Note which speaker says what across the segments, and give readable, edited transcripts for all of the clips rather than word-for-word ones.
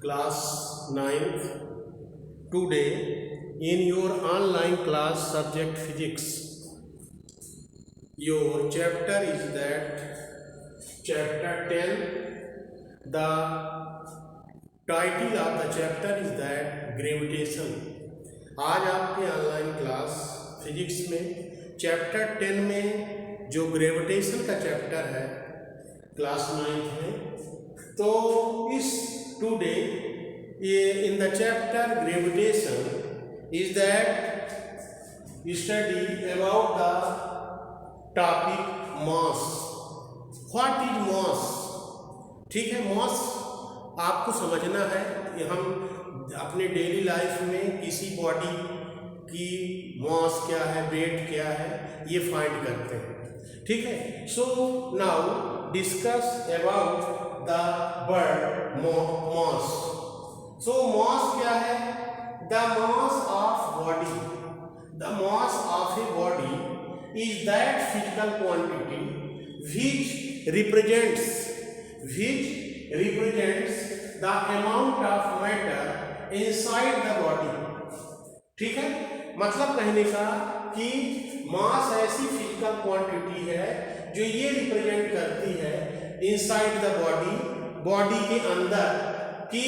Speaker 1: class 9th. Today in your online class subject physics, your chapter is that chapter 10. The title of the chapter is that gravitation. आज आपके online class physics में chapter 10 में जो gravitation का chapter है class 9th में, तो इस today in the chapter gravitation is that study about the topic mass. What is mass? ठीक है, mass आपको समझना है कि हम अपने डेली लाइफ में किसी बॉडी की मास क्या है, वेट क्या है, ये फाइंड करते हैं. ठीक है. So now discuss about the word mass. So mass क्या है? The mass of body. The mass of a body is that physical quantity which represents the amount of matter inside the body. ठीक है, मतलब कहने का कि मास ऐसी physical quantity है जो ये रिप्रेजेंट करती है इनसाइड द बॉडी, बॉडी के अंदर की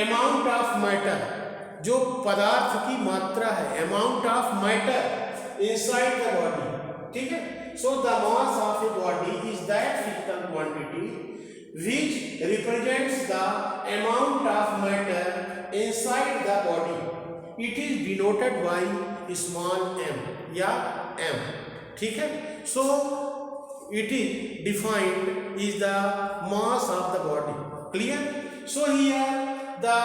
Speaker 1: अमाउंट ऑफ मैटर, जो पदार्थ की मात्रा है, amount of matter inside the body. ठीक है. So the mass of a body is that physical quantity which represents the amount of matter inside the body. It is denoted by small m या m. ठीक है. So it is defined is the mass of the body. Clear? So here the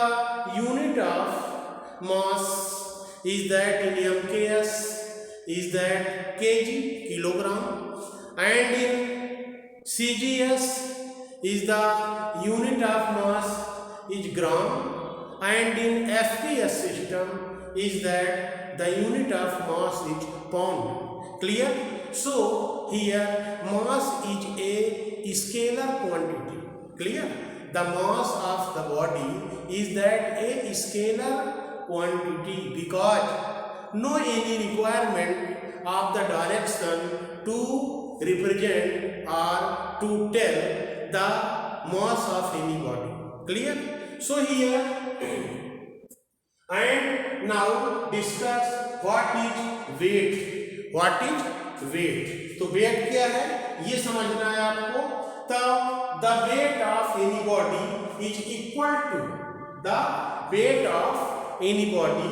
Speaker 1: unit of mass is that in mks is that kg, kilogram, and in cgs is the unit of mass is gram, and in FPS system is that the unit of mass is pound. Clear? So here mass is a scalar quantity. Clear? The mass of the body is that a scalar quantity because no any requirement of the direction to represent or to tell the mass of any body. Clear? So here and now discuss what is weight. What is weight? तो weight क्या है ये समझना है आपको. तो the weight of any body is equal to the weight of any body.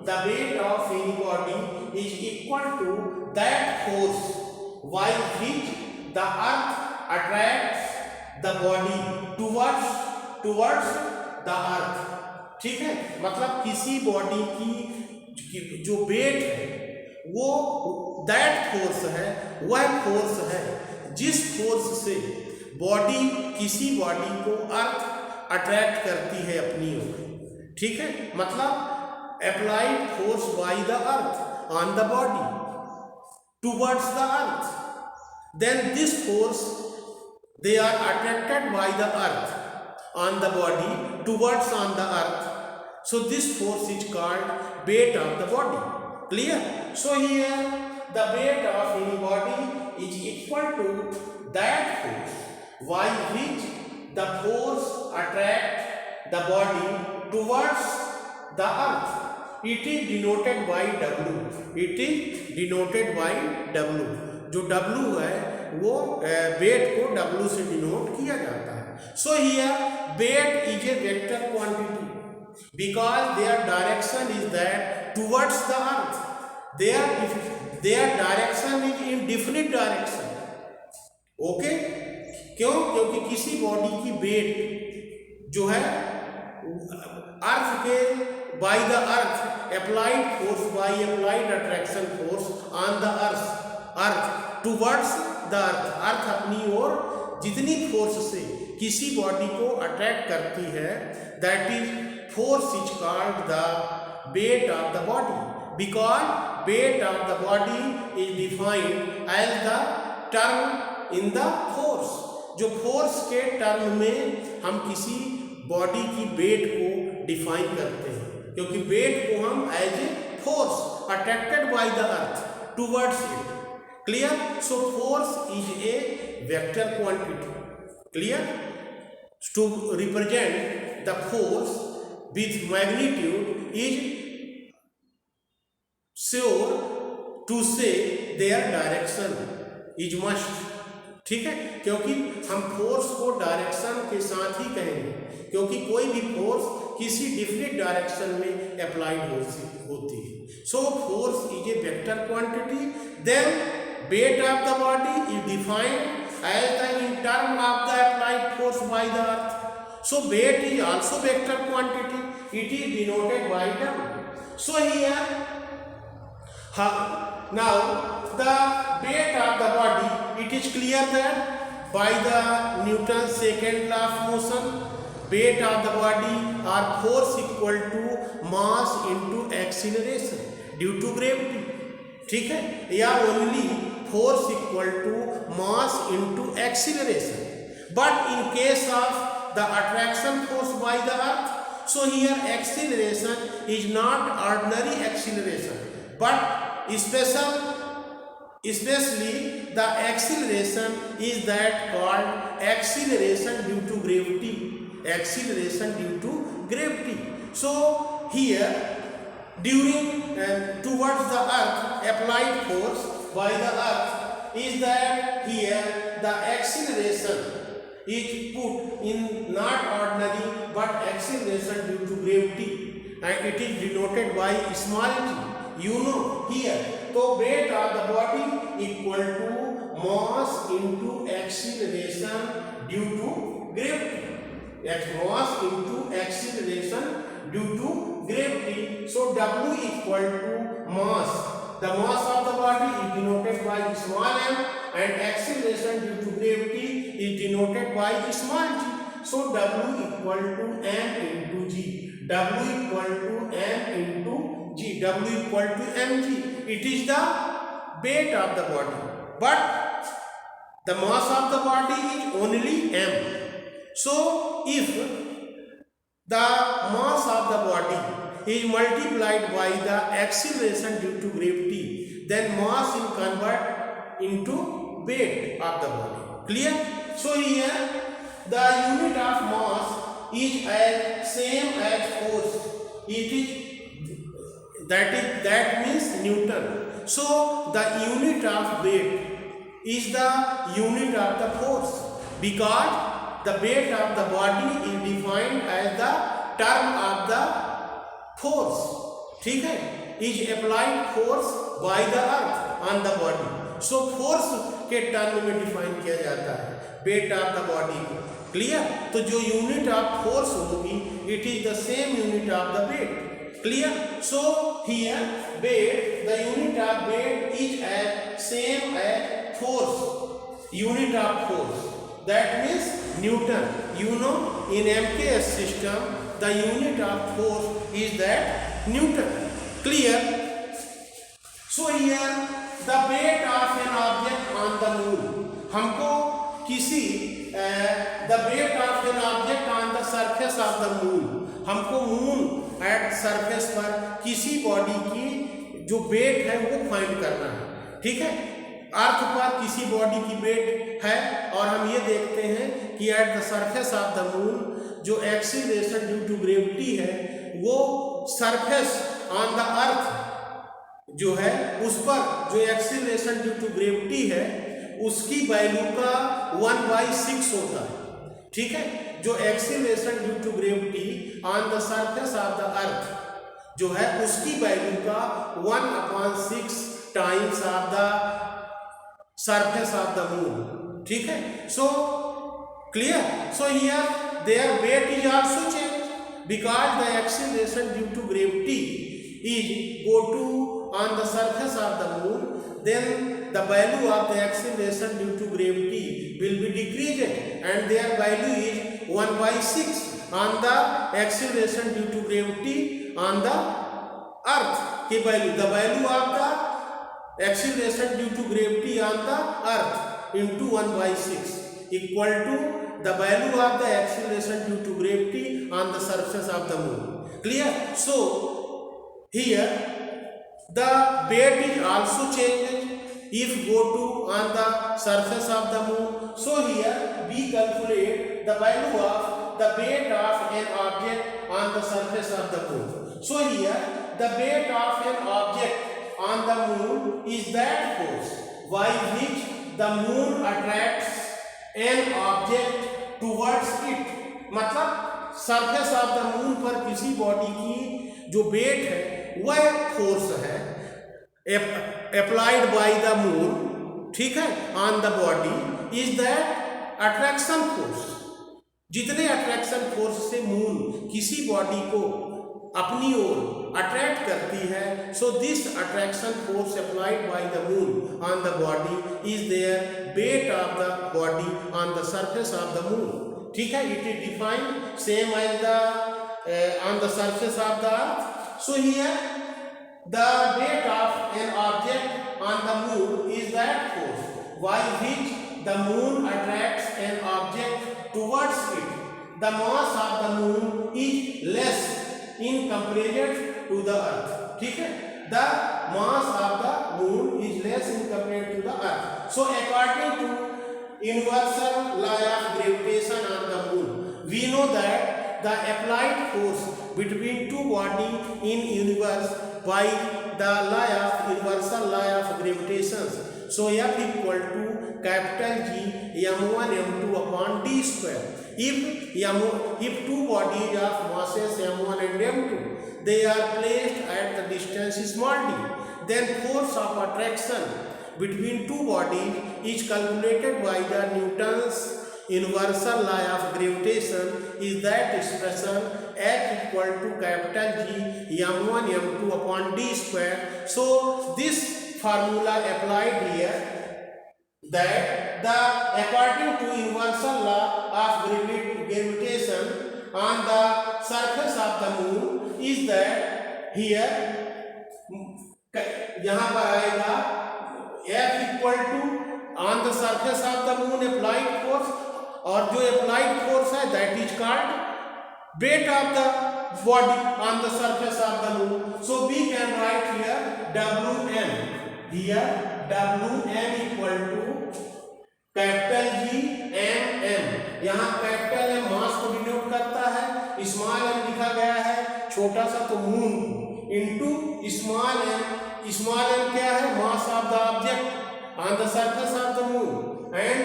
Speaker 1: The weight of any body is equal to that force by which the earth attracts the body towards the earth. ठीक है. मतलब किसी body की जो wait है वो that force है, वह फोर्स है जिस फोर्स से बॉडी किसी बॉडी को अर्थ अट्रैक्ट करती है अपनी ओर. ठीक है. मतलब applied force by the earth on the body towards the earth, then this force they are attracted by the earth on the body towards on the earth. So this force is called weight of the body. Clear? So here the weight of any body is equal to that force by which the force attracts the body towards the earth. It is denoted by W. It is denoted by W. जो W है वो wait को W से denote किया जाता है. So here weight is a vector quantity because their direction is that towards the earth. Their direction is in different direction. Okay. क्यों? क्योंकि किसी बॉडी की वेट जो है अर्थ के by the earth applied force by applied attraction force on the earth towards the earth. Earth अपनी ओर जितनी फोर्स से किसी बॉडी को अट्रैक्ट करती है that is force is called the weight of the body because weight of the body is defined as the term in the force. जो force के टर्म में हम किसी बॉडी की वेट को डिफाइन करते हैं, क्योंकि वेट को हम as a force attracted by the earth towards it. Clear? So force is a vector quantity. Clear? To represent the force with magnitude is sure to say their direction is must। ठीक है, क्योंकि हम force को direction के साथ ही कहेंगे, क्योंकि कोई भी फोर्स किसी डिफरेंट डायरेक्शन में अप्लाइड होती है। So force is a vector quantity. Then weight of the body is defined as the in term of the applied force by the earth. So weight is also vector quantity. It is denoted by term. So here, now the weight of the body, it is clear that by the Newton's second law of motion, weight of the body or force equal to mass into acceleration due to gravity. ठीक है, या only force equal to mass into acceleration. But in case of the attraction force by the earth, so here acceleration is not ordinary acceleration, but especially the acceleration is that called acceleration due to gravity. Acceleration due to gravity. So here during towards the earth applied force by the earth is that here the acceleration is put in not ordinary but acceleration due to gravity, and it is denoted by small g. You know here, so weight of the body equal to mass into acceleration due to gravity. Mass into acceleration due to gravity. So W equal to mass. The mass of the body is denoted by small m, and acceleration due to gravity is denoted by small g. So W equal to m into g. W equal to m into g. W equal to mg. It is the weight of the body, but the mass of the body is only m. So if the mass of the body is multiplied by the acceleration due to gravity, then mass is convert into weight of the body. Clear? So here the unit of mass is as same as force. It is that means Newton. So the unit of weight is the unit of the force, because the weight of the body is defined as the term of the force. ठीक है, is applied force by the earth on the body. So force के term में define किया जाता है weight of the body को। Clear? तो जो यूनिट ऑफ फोर्स होगी it is the same unit of the weight. Clear? So here weight, the unit of weight is as same as force, unit of force, that means Newton. You know, in MKS system the unit of force is that Newton. Clear? So here the weight of an object on the moon, हमको किसी the weight of an object on the surface of the moon, हमको moon at surface पर किसी body की जो wait है वो find करना है। ठीक है, अर्थ पर किसी बॉडी की वेट है और हम ये देखते हैं कि at the surface of the moon जो एक्सीलरेशन ड्यू टू ग्रेविटी है वो सरफेस ऑन द अर्थ जो है उस पर जो एक्सीलरेशन ड्यू टू ग्रेविटी है उसकी वैल्यू का 1/6 होता है। ठीक है, जो acceleration due to gravity on the surface of the earth जो है उसकी वैल्यू का 1/6 times of the surface of the moon. ठीक है, so clear? So here their weight is also changed because the acceleration due to gravity is go to on the surface of the moon, then the value of the acceleration due to gravity will be decreased and their value is 1/6 on the acceleration due to gravity on the earth की value, the value of the acceleration due to gravity on the earth into 1/6 equal to the value of the acceleration due to gravity on the surface of the moon. Clear? So here the weight is also changed if go to on the surface of the moon. So here we calculate the value of the weight of an object on the surface of the moon. So here the weight of an object on the moon is that force by which the moon attracts an object towards it. मतलब surface of the moon पर किसी body की जो wait है वह force है applied by the moon, ठीक है, on the body is that attraction force. जितने अट्रैक्शन फोर्स से मून किसी बॉडी को अपनी ओर अट्रैक्ट करती है, so this attraction force applied by the moon on the body is their weight of the body on the surface of the moon. ठीक है, it is defined same as the on the surface of the earth. So here the weight of an object on the moon is that force by which the moon attracts an object towards it. The mass of the moon is less in comparison to the earth. ठीक है, the mass of the moon is less in comparison to the earth. So according to universal law of gravitation on the moon, we know that the applied force between two bodies in universe by the law of universal law of gravitation. So F equal to capital G m1 m2 upon d square. If two bodies of masses m1 and m2 they are placed at the distance small d, then force of attraction between two bodies is calculated by the Newton's universal law of gravitation is that expression F equal to capital G m1 m2 upon d square. So this formula applied here that the according to universal law of gravitation on the surface of the moon is that here यहाँ पर आएगा F equal to on the surface of the moon applied force, और जो applied force है that is called weight of the body on the surface of the moon. So we can write here Wm. Here Wm equal to capital G mm. यहाँ capital M मास को denote करता है, small m लिखा गया है छोटा सा तो moon into small m. Small m क्या है? Mass of the object on the surface of the moon, and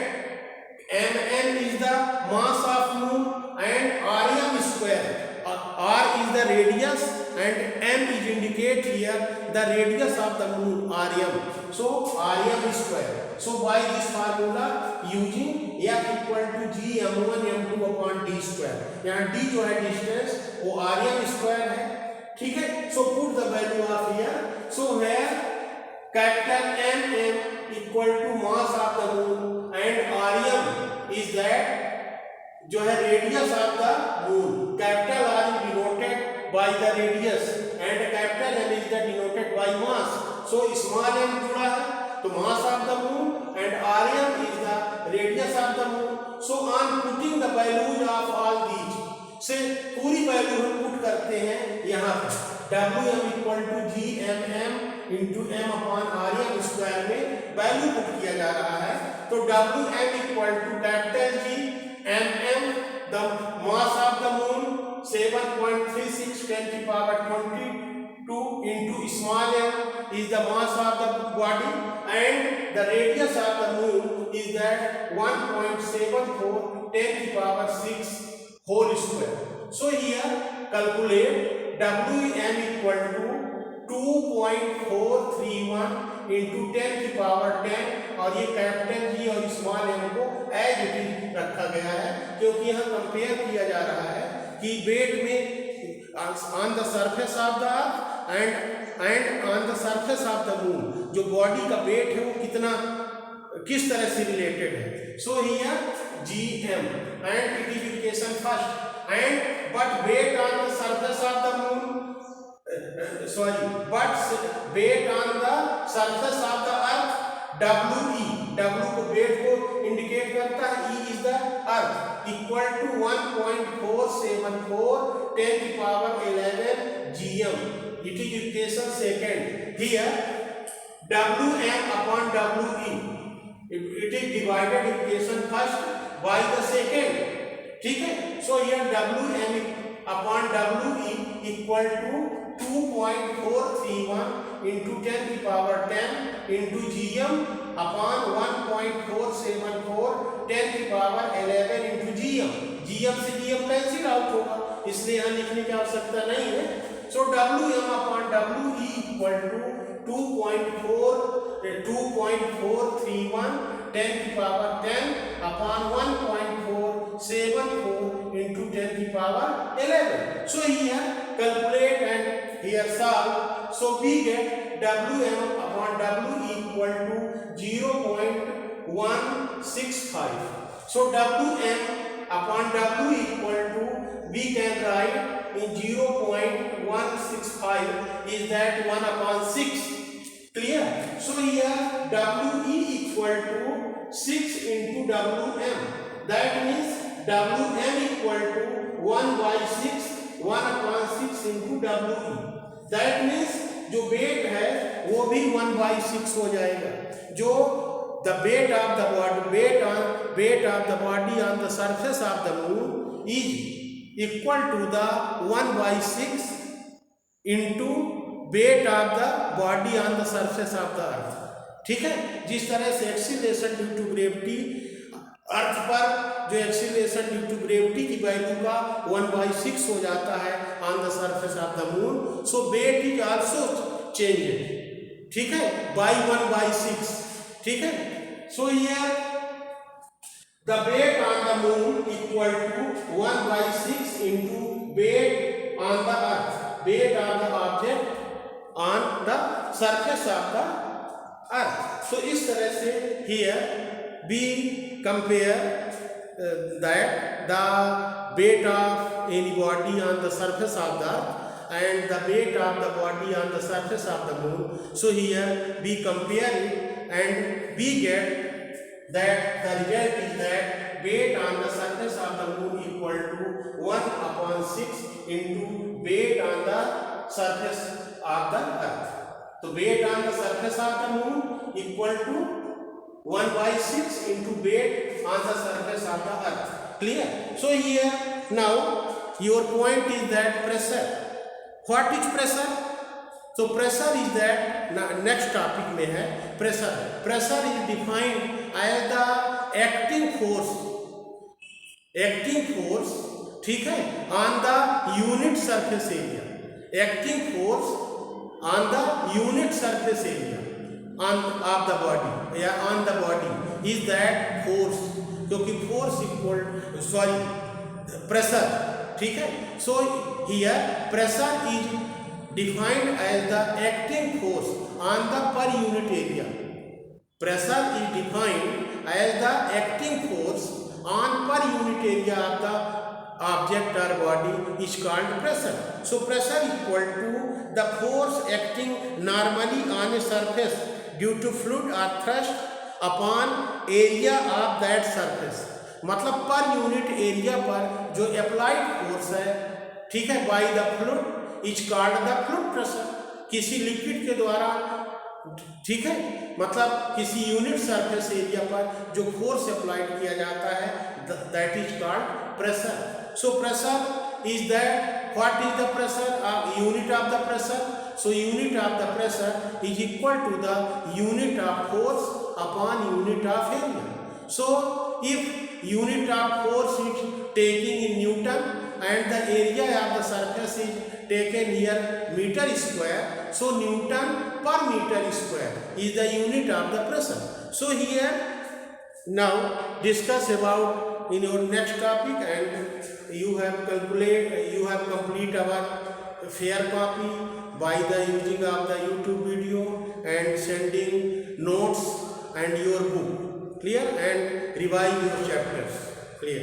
Speaker 1: mm is the mass of moon and rm square. R is the radius and m is indicate here the radius of the moon rm. So rm square. So by this formula using F equal to G m1 m2 upon d square. यहाँ d जो है distance वो rm square है. ठीक है. So put the value of here. So where capital mm equal to mass of the moon and rm is that जो है radius of the moon. Capital R is denoted by the radius and capital M is the denoted by mass. So small m जुड़ा है तो mass of the moon and rm is the radius of the moon. So on putting the values of all these से पूरी value हम put करते हैं यहाँ पर Wm equal to G mm into m upon rm square में value put किया जा रहा है. तो Wm equal to capital G mm the mass of the moon 7.36 10 to the power 22 into small m is the mass of the body and the radius of the moon is that 1.74 10 to the power 6 whole square. So here calculate Wm equal to 2.431 into 10 की power 10 और ये capital G और small M को as it is रखा गया है क्योंकि यहाँ कंपेयर किया जा रहा है कि वेट में on the surface of the earth and on the surface of the moon जो बॉडी का वेट है वो कितना किस तरह से रिलेटेड है. So here Gm and it is equation first and but weight on the surface of the moon but weight on the surface of the earth We W को वेट को इंडिकेट करता है, E is the earth, equal to 1.474 10 की power 11 GM. It is equation second. Here Wm upon We, it is divided equation first by the second. ठीक है, so here Wm upon We equal to 2.431 into 10 की power 10 into Gm upon 1.474 10 की power 11 into Gm. Gm से Gm cancel out होगा, इसलिए यहाँ लिखने की आवश्यकता नहीं है. So Wm upon We equal to 2.431 10 की पावर 10 upon 1.474 into 10 की power 11. So here calculate and here solve. So we get Wm upon We equal to 0.165. So Wm upon W equal to, we can write in 0.165 is that 1 upon 6. Clear? So here We equal to 6 into Wm. That means Wm equal to 1 by 6, 1 upon 6 into We. That means जो wait है वो भी 1 by 6 हो जाएगा. जो the weight of the body on the surface of the moon is equal to the 1 by 6 into weight of the body on the surface of the earth. ठीक है, जिस तरह से acceleration due to gravity, earth पर जो acceleration due to gravity की value का 1 by 6 हो जाता है on the surface of the moon, so weight is also changed. ठीक है, बाय 1 by 6. ठीक है, so here the weight on the moon equal to 1 by 6 into weight on the earth, weight on the object on the surface of the earth. सो इस तरह से here we compare that the weight of any body on the surface of the earth and the weight of the body on the surface of the moon. So here we compare it and we get that the result is that weight on the surface of the moon equal to 1 upon 6 into weight on the surface of the earth. So weight on the surface of the moon equal to 1 by 6 into weight on the surface of the earth. Clear? So here now your point is that pressure. What is pressure? So pressure is that next topic में है pressure. Pressure is defined as the acting force. Acting force, ठीक है, on the unit surface area. Acting force on the unit surface area on of the body या on the body is that force, क्योंकि force equal pressure. ठीक है, so here pressure is defined as the acting force on the per unit area. Pressure is defined as the acting force on per unit area of the object or body is called pressure. So pressure equal to the force acting normally on a surface due to fluid or thrust upon area of that surface. मतलब per unit area पर जो applied force है, ठीक है, by the fluid is called the fluid pressure. किसी liquid के द्वारा, ठीक है, मतलब किसी यूनिट सरफेस एरिया पर जो फोर्स अप्लाइड किया जाता है that is called pressure. So pressure is that, what is the pressure, unit of the pressure. So unit of the pressure is equal to the unit of force upon unit of area. So if unit of force is taken in Newton and the area of the surface is taken here meter square, so Newton per meter square is the unit of the pressure. So here now discuss about in your next topic, and you have complete our fair copy by the using of the YouTube video and sending notes and your book. Clear? And revise your chapters. Clear?